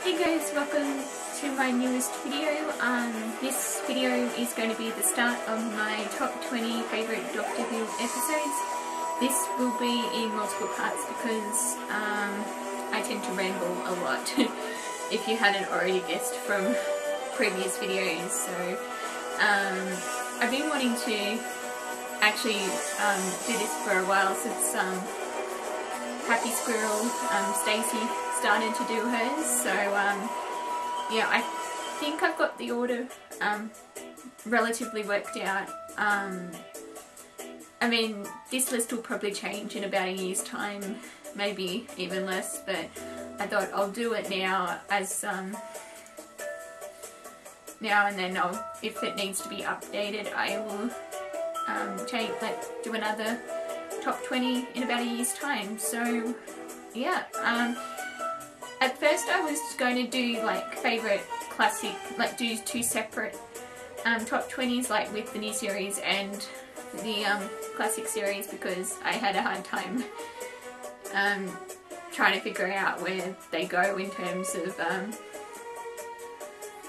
Hey guys, welcome to my newest video. This video is going to be the start of my top 20 favourite Doctor Who episodes. This will be in multiple parts because I tend to ramble a lot, if you hadn't already guessed from previous videos. So I've been wanting to actually do this for a while since Happy Squirrel, Stacey, started to do hers, so yeah, I think I've got the order relatively worked out. I mean, this list will probably change in about a year's time, maybe even less, but I thought I'll do it now, as now and then if it needs to be updated, I will do another top 20 in about a year's time. So yeah, at first I was going to do like favourite classic, like do two separate top 20s, like with the new series and the classic series, because I had a hard time trying to figure out where they go in terms of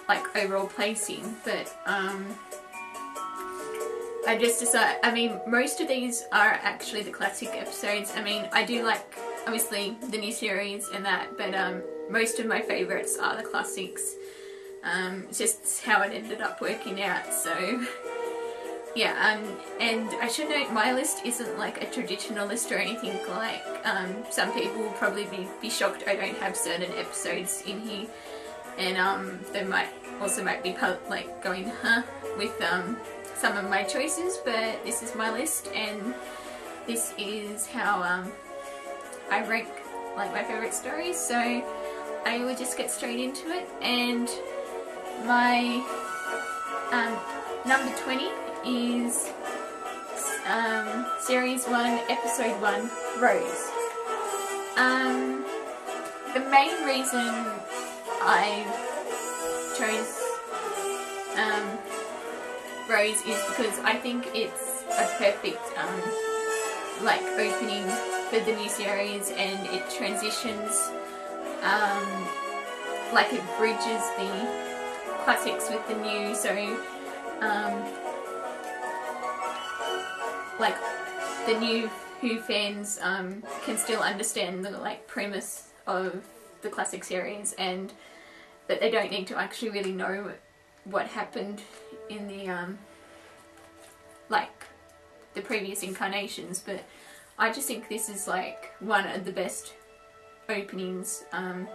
like overall placing. But I just decided, I mean, most of these are actually the classic episodes. I mean, I do like, obviously, the new series and that, but most of my favourites are the classics. It's just how it ended up working out, so yeah. And I should note, my list isn't like a traditional list or anything. Like, some people will probably be shocked I don't have certain episodes in here, and they might be like going, huh, with some of my choices, but this is my list, and this is how I rank like my favourite stories. So I will just get straight into it, and my number 20 is Series 1, Episode 1, Rose. The main reason I chose Rose is because I think it's a perfect like opening for the new series, and it transitions, like it bridges the classics with the new, so like the new Who fans can still understand the like premise of the classic series, and but they don't need to actually really know what happened in the like the previous incarnations. But I just think this is like one of the best openings, and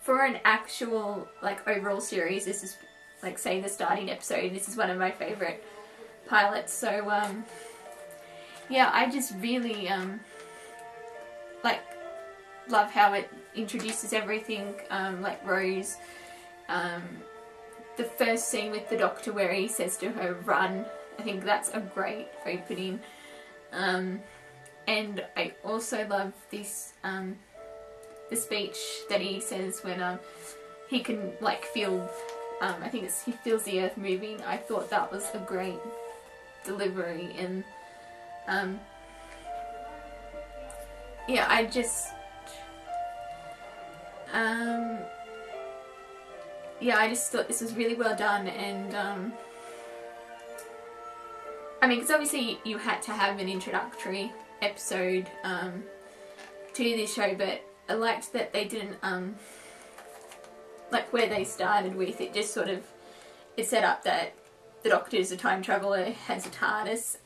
for an actual like overall series, this is like, say, the starting episode, this is one of my favourite pilots. So yeah, I just really like love how it introduces everything, like Rose. The first scene with the Doctor where he says to her, "Run," I think that's a great opening. And I also love this, the speech that he says when he can like feel, I think he feels the earth moving. I thought that was a great delivery, and yeah, I just yeah, I just thought this was really well done. And I mean, because obviously you had to have an introductory episode to this show, but I liked that they didn't like where they started with. It just sort of, it set up that the Doctor is a time traveller, has a TARDIS,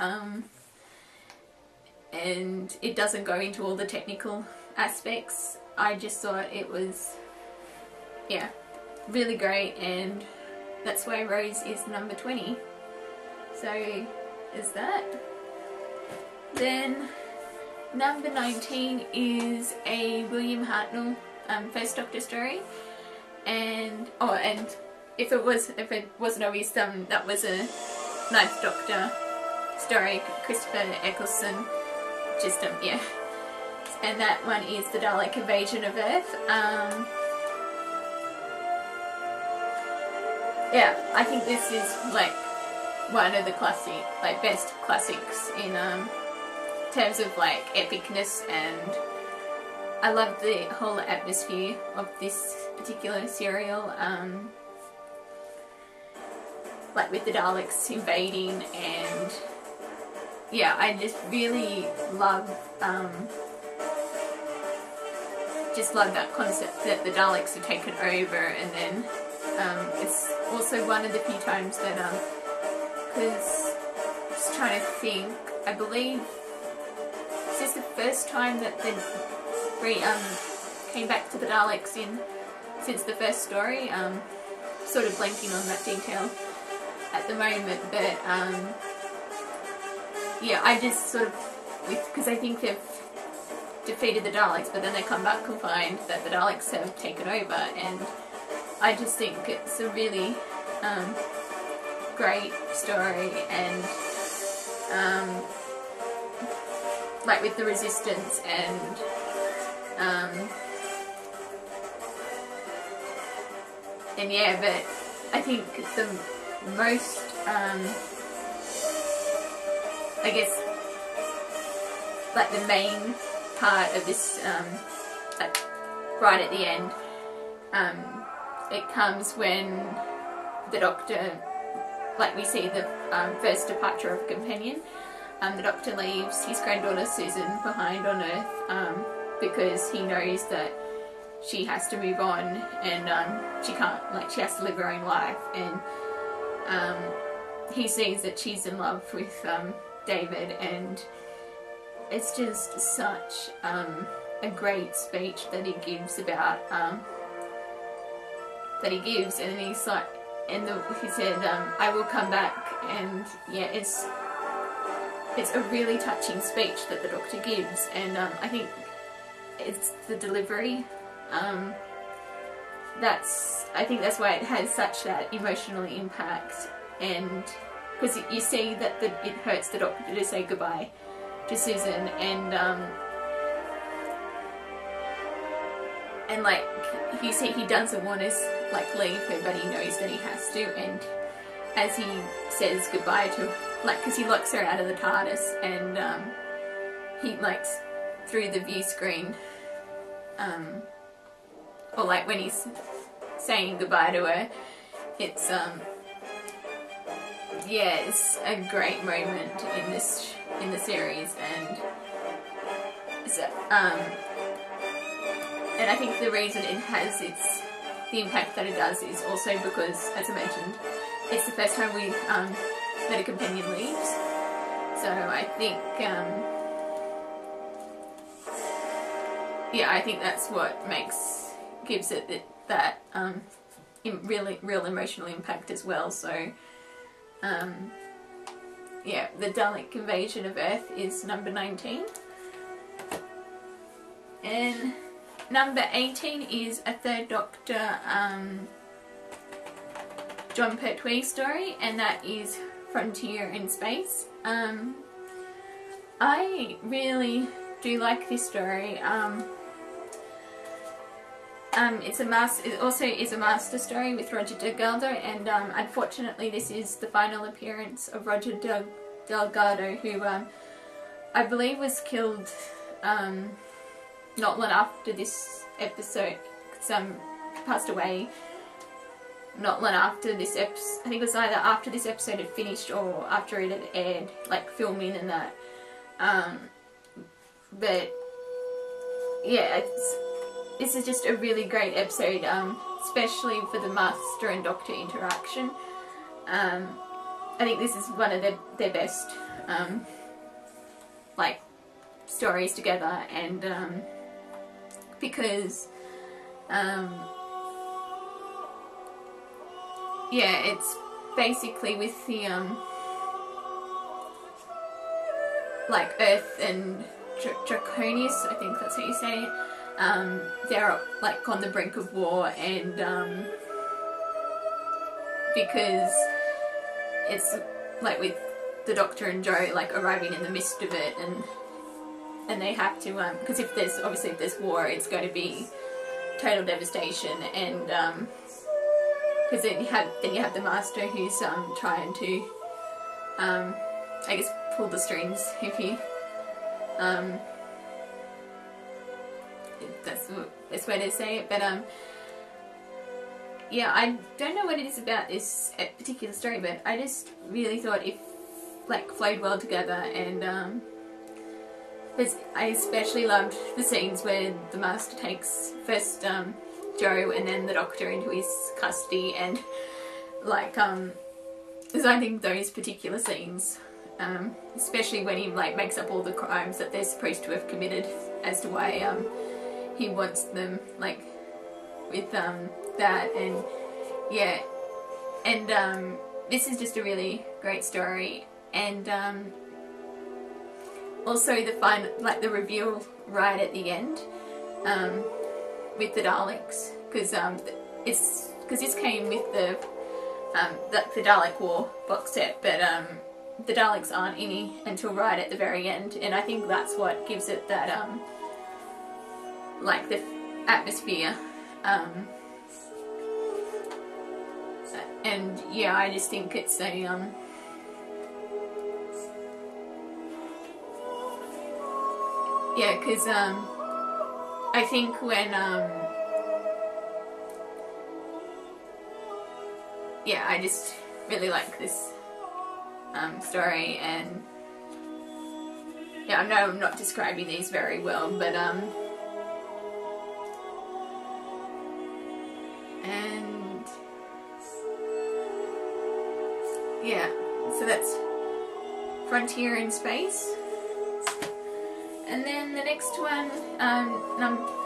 and it doesn't go into all the technical aspects. I just thought it was, yeah, really great, and that's why Rose is number 20. So is that. Then number 19 is a William Hartnell First Doctor story, and and if it wasn't obvious, that was a Ninth Doctor story, Christopher Eccleston, just yeah, and that one is the Dalek invasion of Earth. Yeah, I think this is like one of the best classics in terms of like epicness and I love the whole atmosphere of this particular serial, like with the Daleks invading, and yeah, I just really love that concept that the Daleks have taken over. And then it's also one of the few times that because just trying to think, I believe is this the first time that they came back to the Daleks since the first story. Sort of blanking on that detail at the moment, but yeah, I just sort of, because I think they've defeated the Daleks, but then they come back and find that the Daleks have taken over, and I just think it's a really great story, and like with the Resistance, and yeah, but I think the most I guess like the main part of this like right at the end, it comes when the Doctor, like we see the first departure of a companion. The Doctor leaves his granddaughter Susan behind on Earth because he knows that she has to move on, and she can't, like, she has to live her own life, and he sees that she's in love with David, and it's just such a great speech that he gives about and he's like, and he said, I will come back, and yeah, it's a really touching speech that the Doctor gives, and I think it's the delivery. I think that's why it has such that emotional impact, and because you see that it hurts the Doctor to say goodbye to Susan, and like you see he doesn't want to like leave her, but he knows that he has to, and as he says goodbye to, like, because he locks her out of the TARDIS, and he, like, through the view screen, or like when he's saying goodbye to her, it's yeah, it's a great moment in the series, and so, and I think the reason it has the impact that it does is also because, as I mentioned, it's the first time we that a companion leaves, so I think yeah, I think that's what gives it that real emotional impact as well. So yeah, the Dalek invasion of Earth is number 19, and number 18 is a Third Doctor John Pertwee story, and that is Frontier in Space. I really do like this story. It also is a master story with Roger Delgado, and unfortunately this is the final appearance of Roger Delgado, who I believe was killed not long after this episode. Passed away not long after this episode. I think it was either after this episode had finished or after it had aired, like filming and that. But yeah, this is just a really great episode, especially for the Master and Doctor interaction. I think this is one of their best like stories together, and because yeah, it's basically with the like Earth and Draconius, I think that's how you say it. They're like on the brink of war, and because it's like with the Doctor and Joe like arriving in the midst of it, and they have to because if there's war, it's going to be total devastation, and because then you have the Master who's trying to I guess pull the strings, if you that's the best way to say it. But yeah, I don't know what it is about this particular story, but I just really thought it like flowed well together, and I especially loved the scenes where the Master takes first Joe and then the Doctor into his custody, and like because I think those particular scenes, especially when he like makes up all the crimes that they're supposed to have committed as to why he wants them, like with that, and yeah, and this is just a really great story, and also the reveal right at the end with the Daleks, because this came with the Dalek War box set, but the Daleks aren't any until right at the very end, and I think that's what gives it that like the atmosphere, and yeah, I just think it's a yeah, because I think when yeah, I just really like this story, and yeah, I know I'm not describing these very well, but and yeah, so that's Frontier in Space. And then the next one,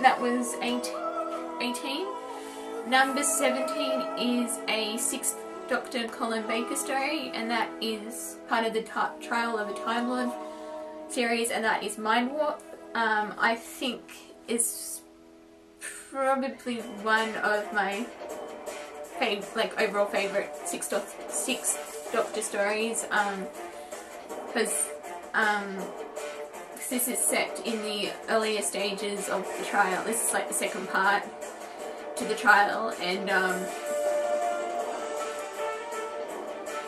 that was 18. Number 17 is a 6th Doctor Colin Baker story, and that is part of the Trial of a Time Lord series, and that is Mind Warp. I think is probably one of my overall favourite 6th Doctor stories, because this is set in the earlier stages of the trial. This is like the second part to the trial, and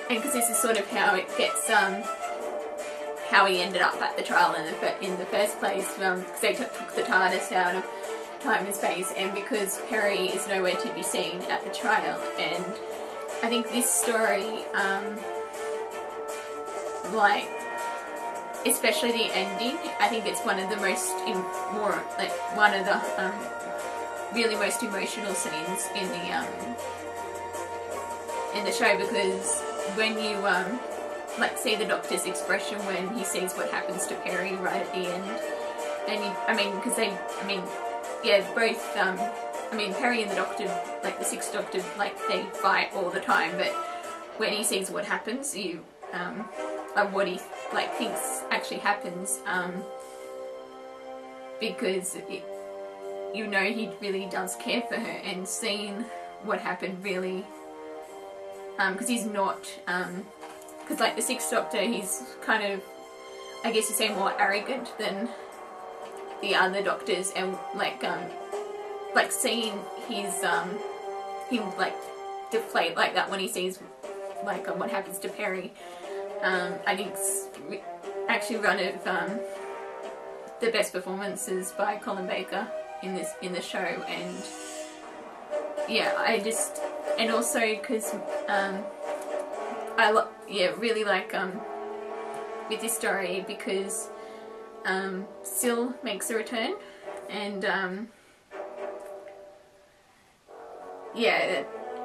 because this is sort of how it gets, how he ended up at the trial in the first place, because they took the TARDIS out of time and space, and because Perry is nowhere to be seen at the trial. And I think this story, like, especially the ending, I think it's one of the one of the really most emotional scenes in the show, because when you like see the Doctor's expression when he sees what happens to Perry right at the end, and Perry and the Doctor, like the 6th Doctor, like they fight all the time, but when he sees what happens, what he like thinks actually happens, because he really does care for her, and seeing what happened really, because he's not, because like the 6th Doctor, he's kind of, I guess you say, more arrogant than the other Doctors, and like seeing his him like deflate like that when he sees like what happens to Perry, I think it's actually one of the best performances by Colin Baker in the show. And yeah, and also because I really like with this story, because Syl makes a return, and yeah,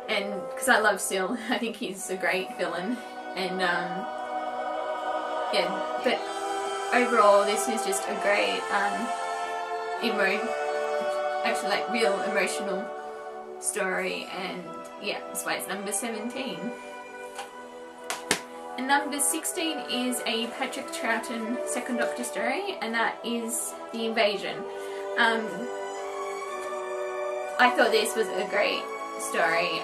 and because I love Syl, I think he's a great villain, and yeah, but overall this is just a great actually like real emotional story, and yeah, that's why it's number 17. And number 16 is a Patrick Troughton 2nd Doctor story, and that is The Invasion. I thought this was a great story.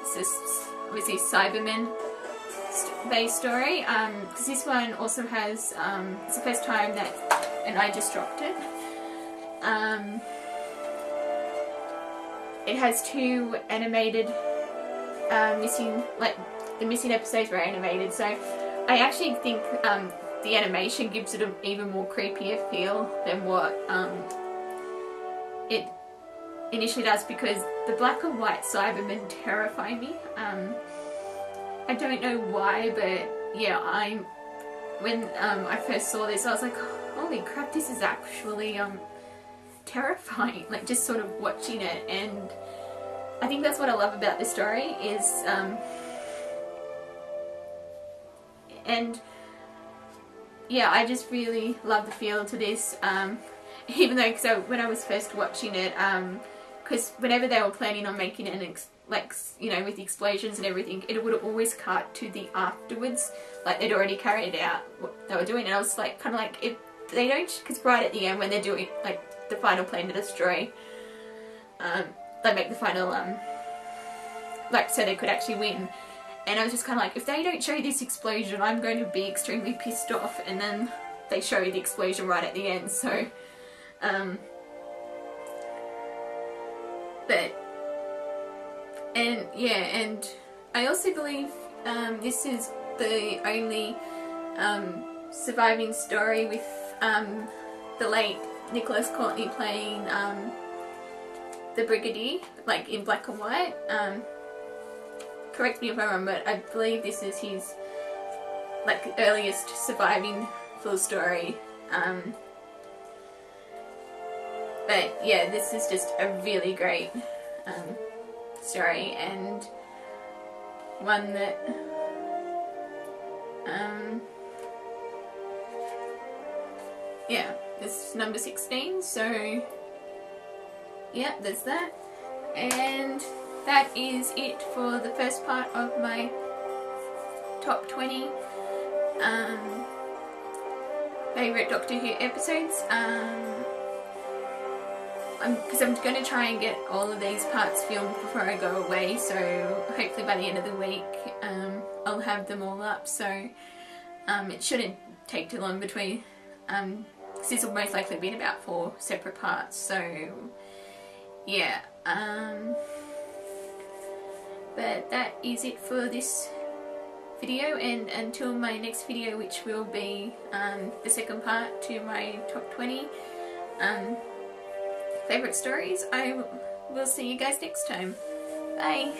It's just obviously Cybermen based story, because this one also has, it's the first time that, and I just dropped it, it has 2 animated the missing episodes were animated, so I actually think the animation gives it an even more creepier feel than what it initially does, because the black and white Cybermen terrify me. I don't know why, but yeah, when I first saw this, I was like, holy crap, this is actually terrifying, like just sort of watching it. And I think that's what I love about this story is and yeah, I just really love the feel to this, even though, so when I was first watching it, because whenever they were planning on making it like, you know, with the explosions and everything, it would always cut to the afterwards, like they'd already carried out what they were doing. And I was like, kind of like, if they don't, because right at the end when they're doing like the final plan to destroy, they make the final like, so they could actually win. And I was just kind of like, if they don't show this explosion, I'm going to be extremely pissed off. And then they show the explosion right at the end, so but and yeah, and I also believe this is the only surviving story with the late Nicholas Courtney playing the Brigadier, like in black and white. Correct me if I'm wrong, but I believe this is his like earliest surviving full story. But yeah, this is just a really great story, and one that yeah, this is number 16, so yeah, there's that. And that is it for the first part of my top 20 favourite Doctor Who episodes. Because I'm going to try and get all of these parts filmed before I go away, so hopefully by the end of the week I'll have them all up, so it shouldn't take too long between, because this will most likely be in about 4 separate parts, so yeah. But that is it for this video, and until my next video, which will be the second part to my top 20 favourite stories, I will see you guys next time. Bye!